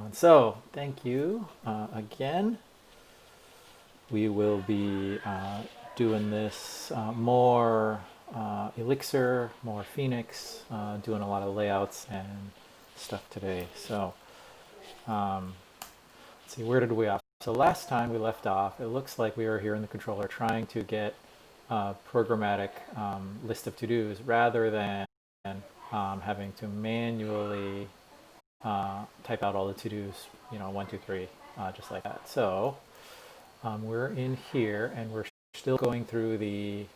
everyone. So, thank you again. We will be doing this more Elixir, more Phoenix, doing a lot of layouts and stuff today. So, let's see, where did we off? So last time we left off, it looks like we were here in the controller trying to get a programmatic list of to-dos rather than having to manually type out all the to-dos, one, two, three, just like that. So we're in here and we're still going through the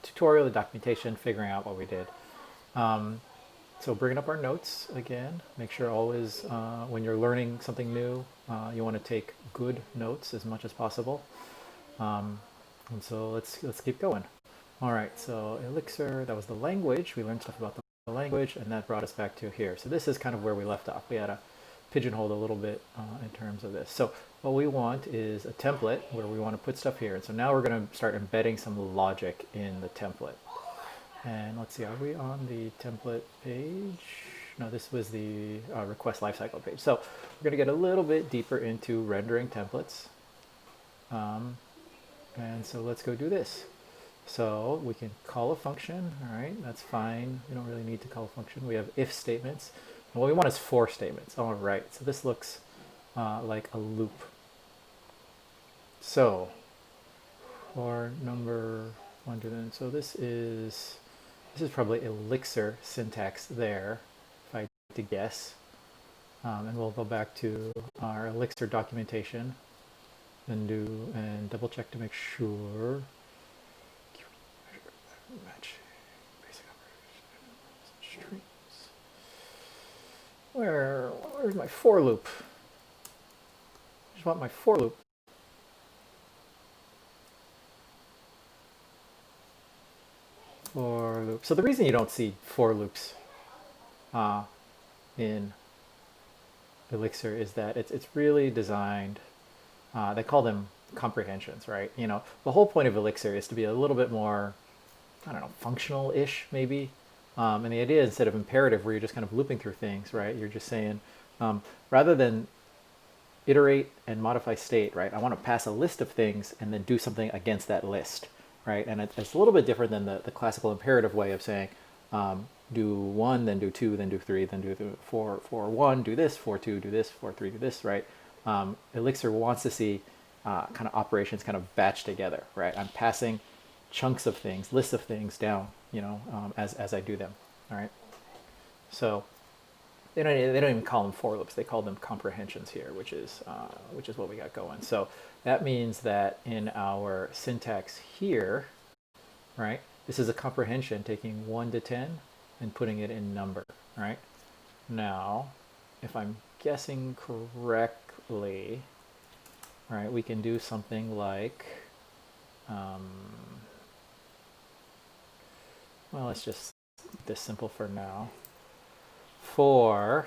tutorial, the documentation, figuring out what we did. So bringing up our notes again, make sure always when you're learning something new, you want to take good notes as much as possible. And so let's keep going. All right, so Elixir, that was the language. We learned stuff about the language, and that brought us back to here. So this is kind of where we left off. We had a pigeonholed a little bit in terms of this. So what we want is a template where we want to put stuff here. And so now we're going to start embedding some logic in the template. And let's see, are we on the template page? No, this was the request lifecycle page. So we're going to get a little bit deeper into rendering templates. And so let's go do this. So we can call a function, all right, that's fine. We don't really need to call a function. We have if statements. And what we want is for statements. All right, so this looks like a loop. So for number 1 to then, so this is probably Elixir syntax there, if I had to guess. And we'll go back to our Elixir documentation and double check to make sure. Match basic strings. Where's my for loop? I just want my for loop. For loop. So the reason you don't see for loops in Elixir is that it's really designed. They call them comprehensions, right? The whole point of Elixir is to be a little bit more, I don't know, functional-ish maybe. And the idea, instead of imperative where you're just kind of looping through things, right? You're just saying, rather than iterate and modify state, right? I want to pass a list of things and then do something against that list, right? And it's a little bit different than the classical imperative way of saying, do 1, then do 2, then do 3, then do 4, 1, do this, 4, 2, do this, 4, 3, do this, right? Elixir wants to see kind of operations kind of batch together, right? I'm passing chunks of things, lists of things down, as I do them. All right. So they don't even call them for loops. They call them comprehensions here, which is what we got going. So that means that in our syntax here, right, this is a comprehension taking 1 to 10 and putting it in number. Right. Now, if I'm guessing correctly, right, we can do something like. Well, let's just keep this simple for now. For,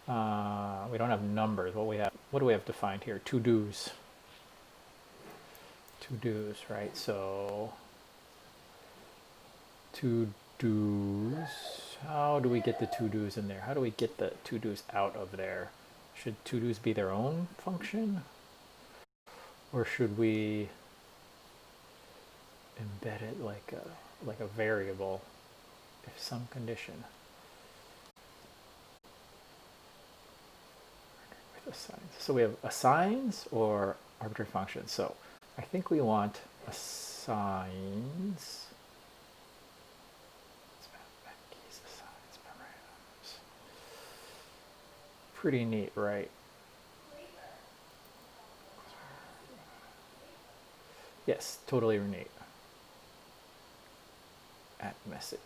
we don't have numbers. What do we have defined here? To-dos. To-dos, right? So, to-dos. How do we get the to-dos in there? How do we get the to-dos out of there? Should to-dos be their own function? Or should we embed it like a variable if some condition with assigns. So we have assigns or arbitrary functions. So I think we want assigns. Keys, assigns, params. Pretty neat, right? Yes, totally neat. At message.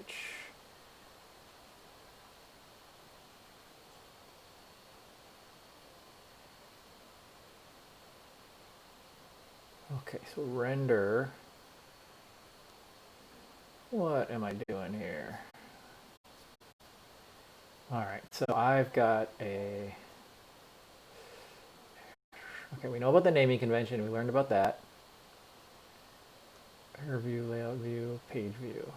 Okay, so render. What am I doing here? All right, so I've got a. Okay, we know about the naming convention. We learned about that. Header view, layout view, page view.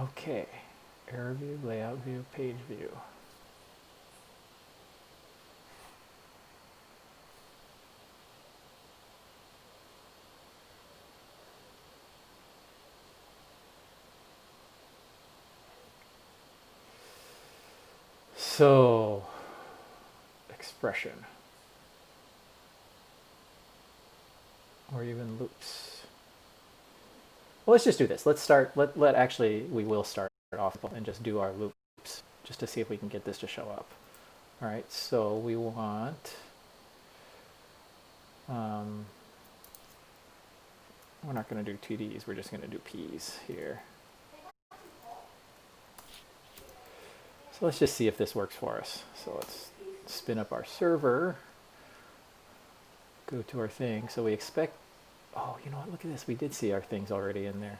Okay, error view, layout view, page view. So, expression, or even loops. Well, let's just do this. Let's start, actually, we will start off and just do our loops, just to see if we can get this to show up. All right, so we want, we're not going to do TDs, we're just going to do Ps here. So let's just see if this works for us. So let's spin up our server, go to our thing. So we expect, oh, you know what, look at this. We did see our things already in there.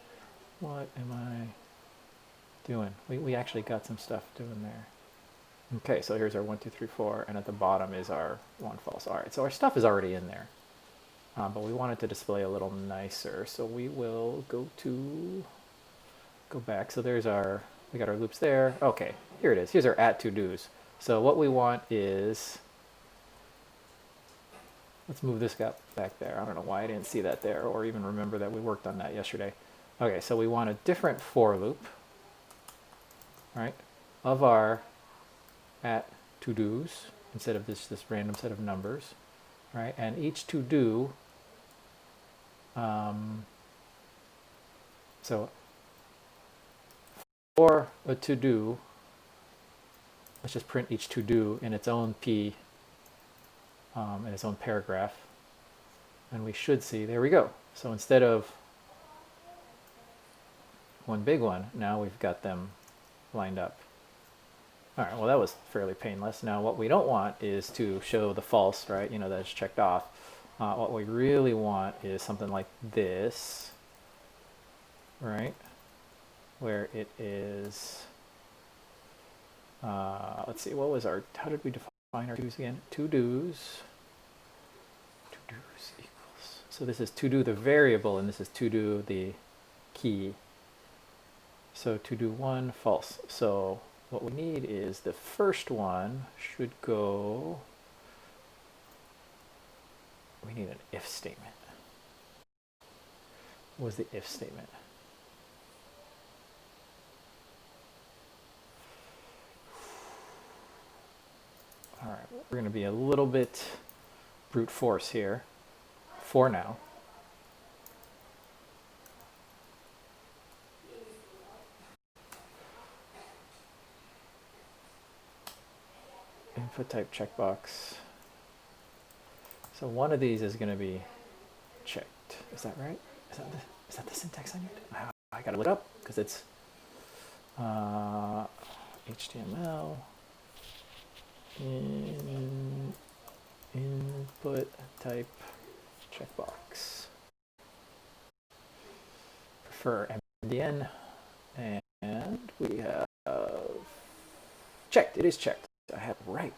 What am I doing? We actually got some stuff doing there. Okay, so here's our 1, 2, 3, 4, and at the bottom is our 1 false. All right, so our stuff is already in there. But we want it to display a little nicer. So we will go back. So there's our, we got our loops there. Okay, here it is. Here's our @todos. So what we want is, let's move this guy back there. I don't know why I didn't see that there or even remember that we worked on that yesterday. Okay, so we want a different for loop, right, of our @todos instead of this random set of numbers, right? And each to do, so for a to do, let's just print each to do in its own P, in its own paragraph, and we should see, there we go. So instead of one big one, now we've got them lined up. All right, well, that was fairly painless. Now what we don't want is to show the false, right? You know, that's checked off. What we really want is something like this, right? Where it is, let's see, what was our, how did we define our to's again? To-dos equals, so this is to-do the variable, and this is to-do the key. So to-do 1, false. So what we need is the first one should go, we need an if statement. What was the if statement? All right, we're going to be a little bit brute force here for now. Input type checkbox. So one of these is going to be checked. Is that right? Is that the syntax I need? I got to look up because it's HTML input type checkbox. Prefer MDN, and we have checked. It is checked. I have it right.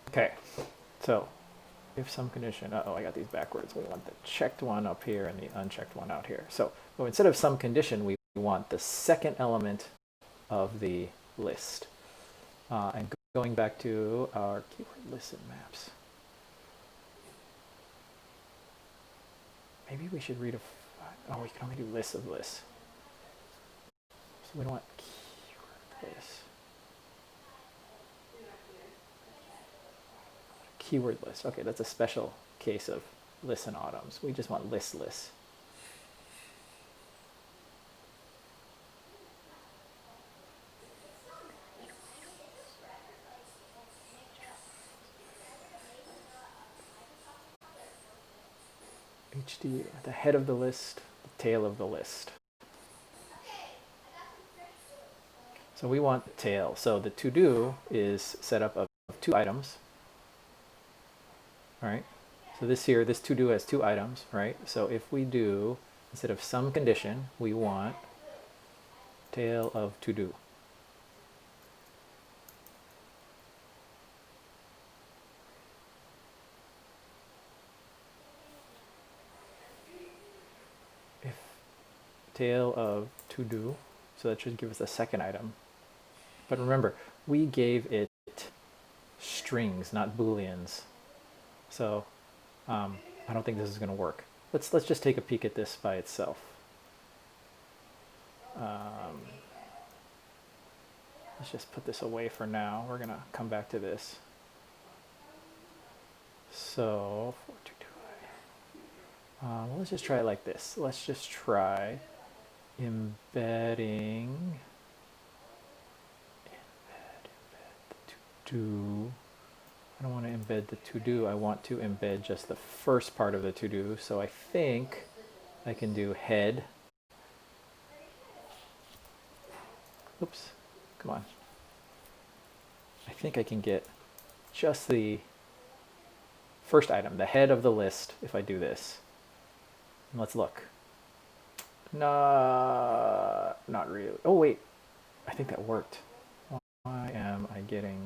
Okay, so if some condition, uh-oh, I got these backwards. We want the checked one up here and the unchecked one out here. So instead of some condition, we want the second element of the list. And going back to our keyword listen maps. Maybe we should read we can only do lists of lists. So we don't want keyword lists. Keyword list. Okay, that's a special case of lists and autumns. We just want lists. HD, the head of the list, the tail of the list. So we want the tail. So the to-do is set up of 2 items. All right. So this to-do has 2 items, right? So if we do, instead of some condition, we want tail of to-do. tail of to do. So that should give us a second item. But remember, we gave it strings, not booleans. So I don't think this is going to work. Let's just take a peek at this by itself. Let's just put this away for now. We're going to come back to this. So, well, let's just try it like this. Let's just try embedding the to-do. I don't want to embed the to-do. I want to embed just the first part of the to-do. So I think I can do head. Oops, come on. I think I can get just the first item, the head of the list, if I do this. And let's look. Not really. Oh, wait. I think that worked. Why am I getting...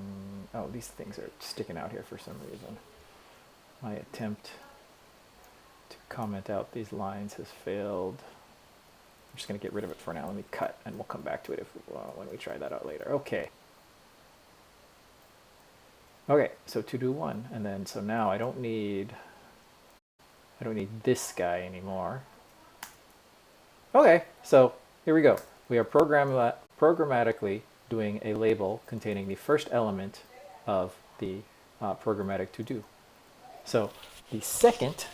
Oh, these things are sticking out here for some reason. My attempt to comment out these lines has failed. I'm just going to get rid of it for now. Let me cut, and we'll come back to it when we try that out later. Okay. Okay, so to do one, and then so now I don't need this guy anymore. Okay, so here we go. We are programmatically doing a label containing the first element of the programmatic to do. So the second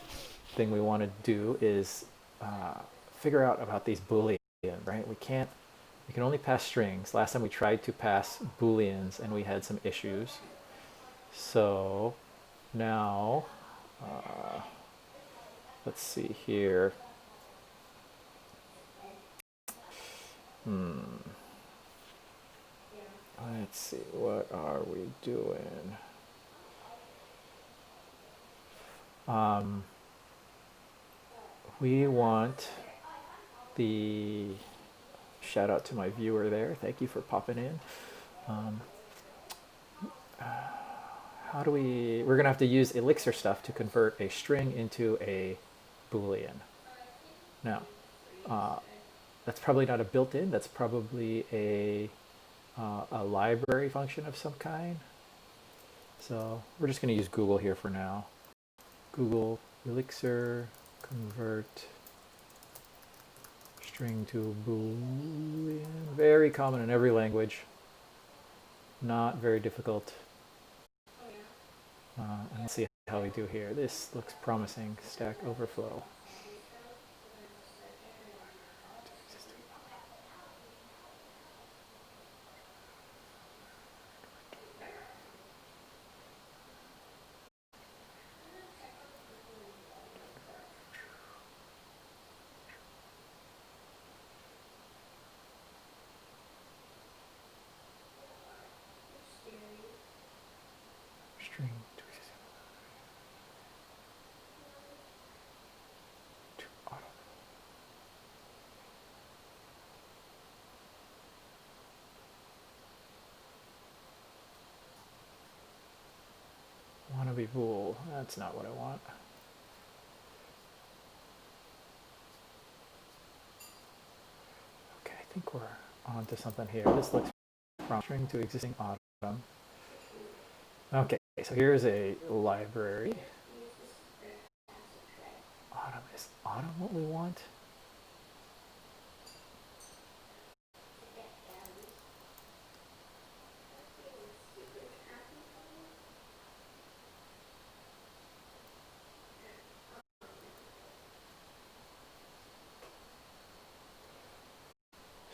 thing we want to do is figure out about these booleans, right? We can only pass strings. Last time we tried to pass booleans and we had some issues. So now, let's see here. Let's see, what are we doing? We want the, shout out to my viewer there. Thank you for popping in. How do we're going to have to use Elixir stuff to convert a string into a Boolean. Now, that's probably not a built-in, that's probably a library function of some kind. So we're just going to use Google here for now. Google Elixir convert string to Boolean. Very common in every language. Not very difficult. And let's see how we do here. This looks promising. Stack Overflow. String to auto. Wannabe bool. That's not what I want. Okay, I think we're on to something here. This looks from string to existing autumn. Okay, so here's a library. Autumn, is autumn what we want?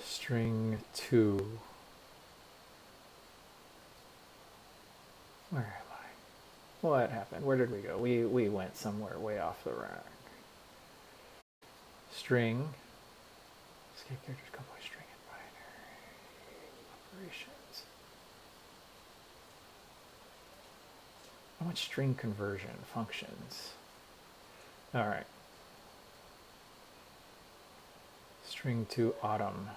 String to, where am I? What happened? Where did we go? We went somewhere way off the rack. String, escape characters come by string and binary operations. I want string conversion functions. All right. String to autumn,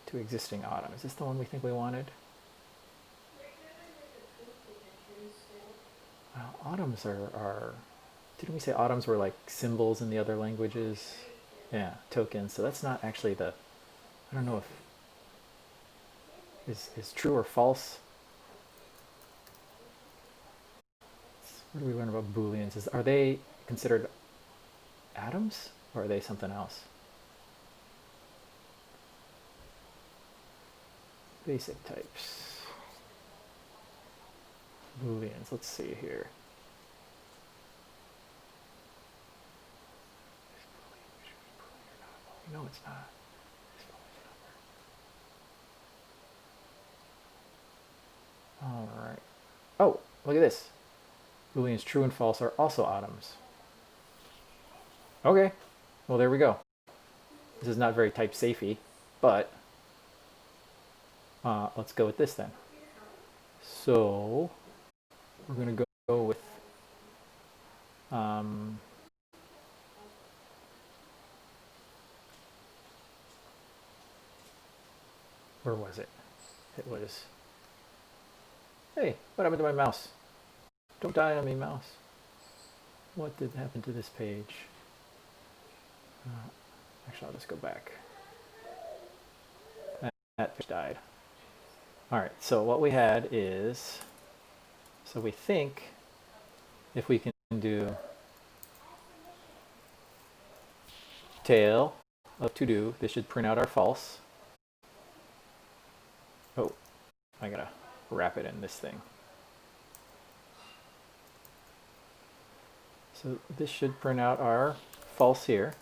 to existing autumn. Is this the one we think we wanted? Well, autumns are, didn't we say autumns were like symbols in the other languages? Yeah, tokens. So that's not actually the, I don't know if, is true or false. What do we learn about Booleans? Are they considered atoms or are they something else? Basic types. Booleans, let's see here. No, it's not. All right. Oh, look at this. Booleans true and false are also atoms. Okay. Well, there we go. This is not very type safety, but let's go with this then. So we're going to go with where was it? It was, hey, what happened to my mouse? Don't die on me, mouse. What did happen to this page? Actually, I'll just go back. That page died. All right, so what we had is, so we think if we can do tail of to do, this should print out our false. Oh, I gotta wrap it in this thing. So this should print out our false here.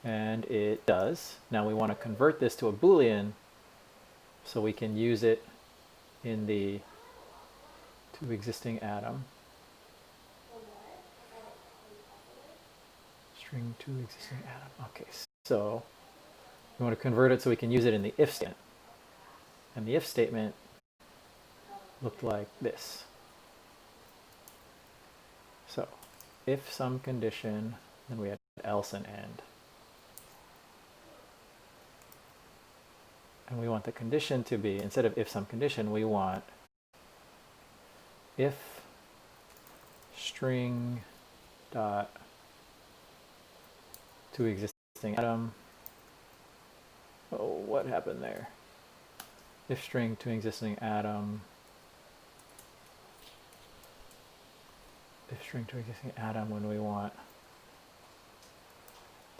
And it does. Now we want to convert this to a Boolean so we can use it in the to existing atom. String to existing atom. Okay, so we want to convert it so we can use it in the if statement. And the if statement looked like this. So if some condition, then we had else and end. And we want the condition to be, instead of if some condition, we want if string dot to existing atom. Oh, what happened there? If string to existing atom. If string to existing atom when we want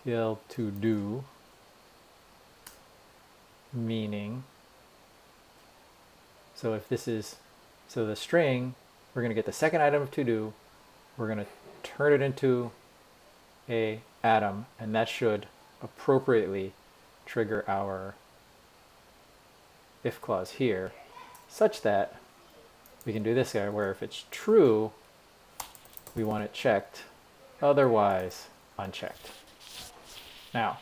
TL to do, meaning, so if this is, so the string, we're going to get the second item of to do, we're going to turn it into a atom, and that should appropriately trigger our if clause here, such that we can do this guy where if it's true, we want it checked, otherwise unchecked. Now,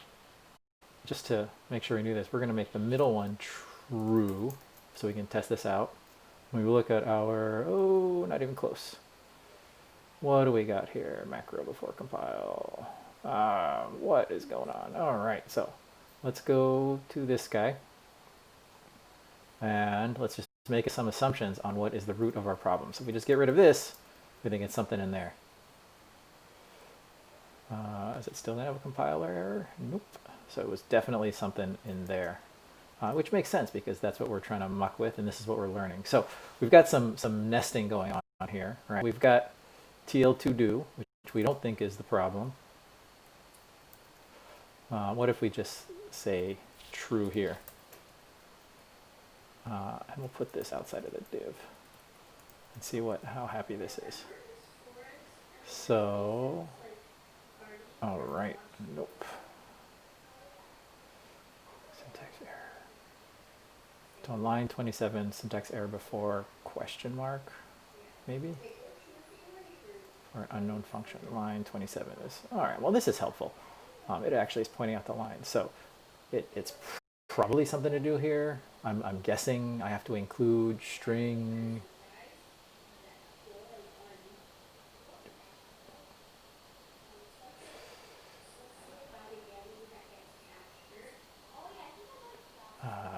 just to make sure we do this, we're going to make the middle one true so we can test this out. When we look at our, oh, not even close. What do we got here? Macro before compile. What is going on? All right, so let's go to this guy. And let's just make some assumptions on what is the root of our problem. So if we just get rid of this, we think it's something in there. Is it still going to have a compiler error? Nope. So it was definitely something in there, which makes sense because that's what we're trying to muck with, and this is what we're learning. So we've got some nesting going on here, right? We've got TL to do, which we don't think is the problem. What if we just say true here? And we'll put this outside of the div and see how happy this is. So, all right, nope. Syntax error. So on line 27, syntax error before question mark, maybe? Or unknown function, line 27 is, all right, well this is helpful. It actually is pointing out the line. So it's probably something to do here. I'm guessing I have to include string.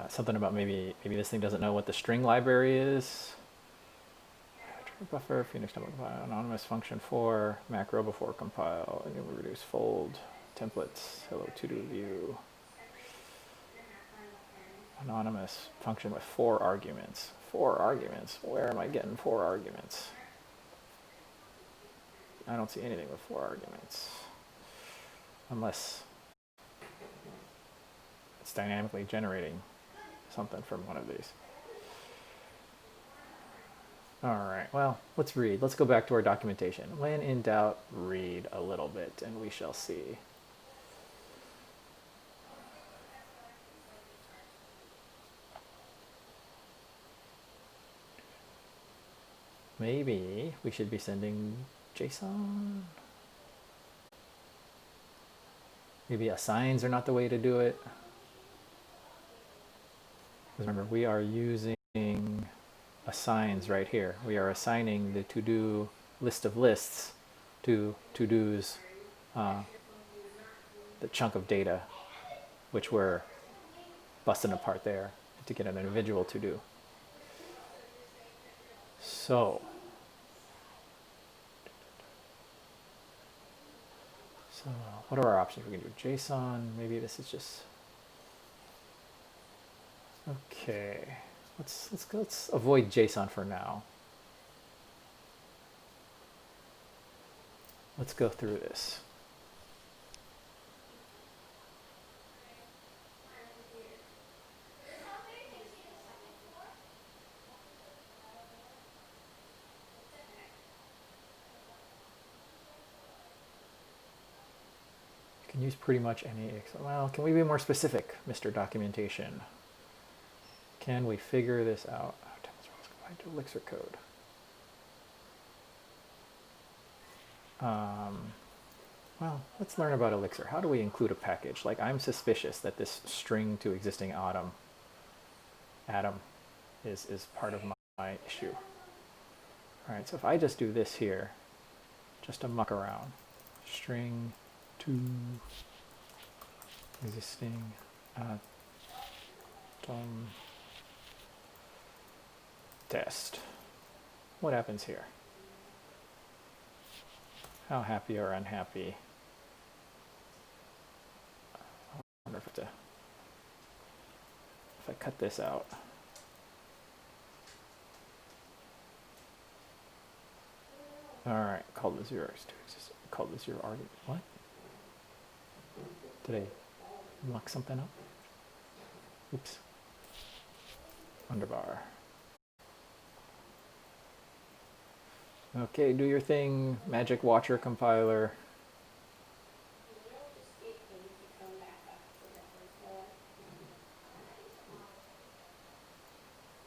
Something about maybe this thing doesn't know what the string library is. buffer, Phoenix template compile, anonymous function for, macro before compile, and we reduce fold, templates, hello to do view. Anonymous function with 4 arguments. 4 arguments? Where am I getting 4 arguments? I don't see anything with 4 arguments. Unless it's dynamically generating something from one of these. All right, well, let's read. Let's go back to our documentation. When in doubt, read a little bit and we shall see. Maybe we should be sending JSON. Maybe assigns are not the way to do it. Remember, we are using assigns right here. We are assigning the to-do list of lists to to-dos, the chunk of data, which we're busting apart there to get an individual to-do. So what are our options? We can do JSON. Maybe this is just okay. Let's avoid JSON for now. Let's go through this. You can use pretty much any Excel. Well, can we be more specific, Mr. Documentation? Can we figure this out? Let's go back to Elixir code. Well, let's learn about Elixir. How do we include a package? Like, I'm suspicious that this string to existing atom is part of my issue. All right, so if I just do this here, just to muck around, string to existing atom test. What happens here? How happy or unhappy? I wonder if I cut this out. All right, call the zeros to exist. Call the zero argument. What? Did I muck something up? Oops. Underbar. Okay, do your thing, Magic Watcher compiler.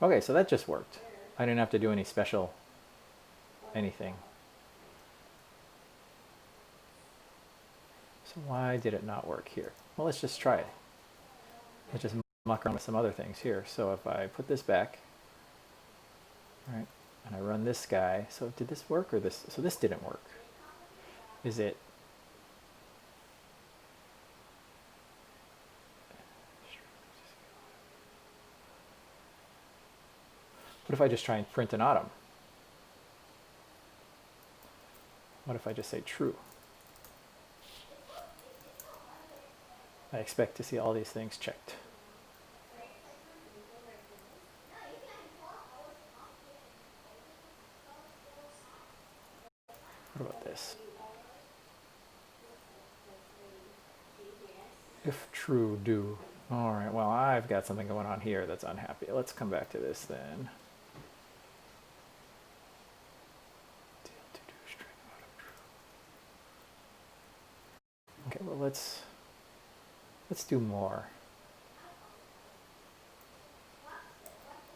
Okay, so that just worked. I didn't have to do any special anything. So why did it not work here? Well, let's just try it. Let's just muck around with some other things here. So if I put this back, all right, and I run this guy, so did this work or this? So this didn't work. Is it? What if I just try and print an atom? What if I just say true? I expect to see all these things checked. What about this? If true, do. All right, well, I've got something going on here that's unhappy. Let's come back to this then. Okay, well, let's do more. I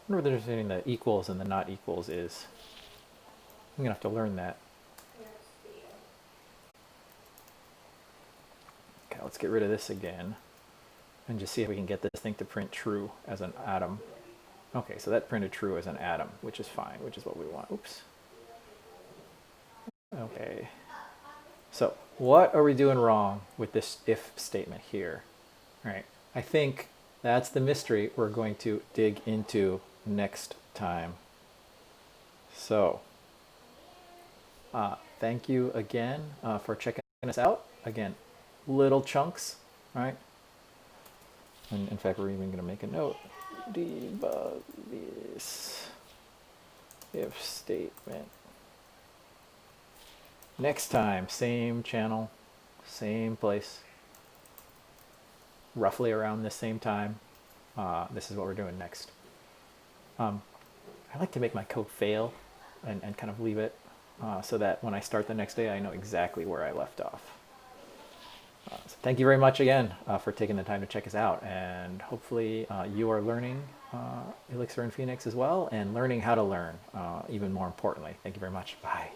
wonder if there's anything that equals and the not equals is. I'm gonna have to learn that. Okay, let's get rid of this again and just see if we can get this thing to print true as an atom. Okay, so that printed true as an atom, which is fine, which is what we want. Oops. Okay. So what are we doing wrong with this if statement here? All right, I think that's the mystery we're going to dig into next time. So Thank you again for checking us out. Again, little chunks, right? And in fact, we're even going to make a note. Debug this if statement. Next time, same channel, same place, roughly around the same time. This is what we're doing next. I like to make my code fail and kind of leave it so that when I start the next day, I know exactly where I left off. So thank you very much again for taking the time to check us out. And hopefully you are learning Elixir and Phoenix as well and learning how to learn, even more importantly. Thank you very much. Bye.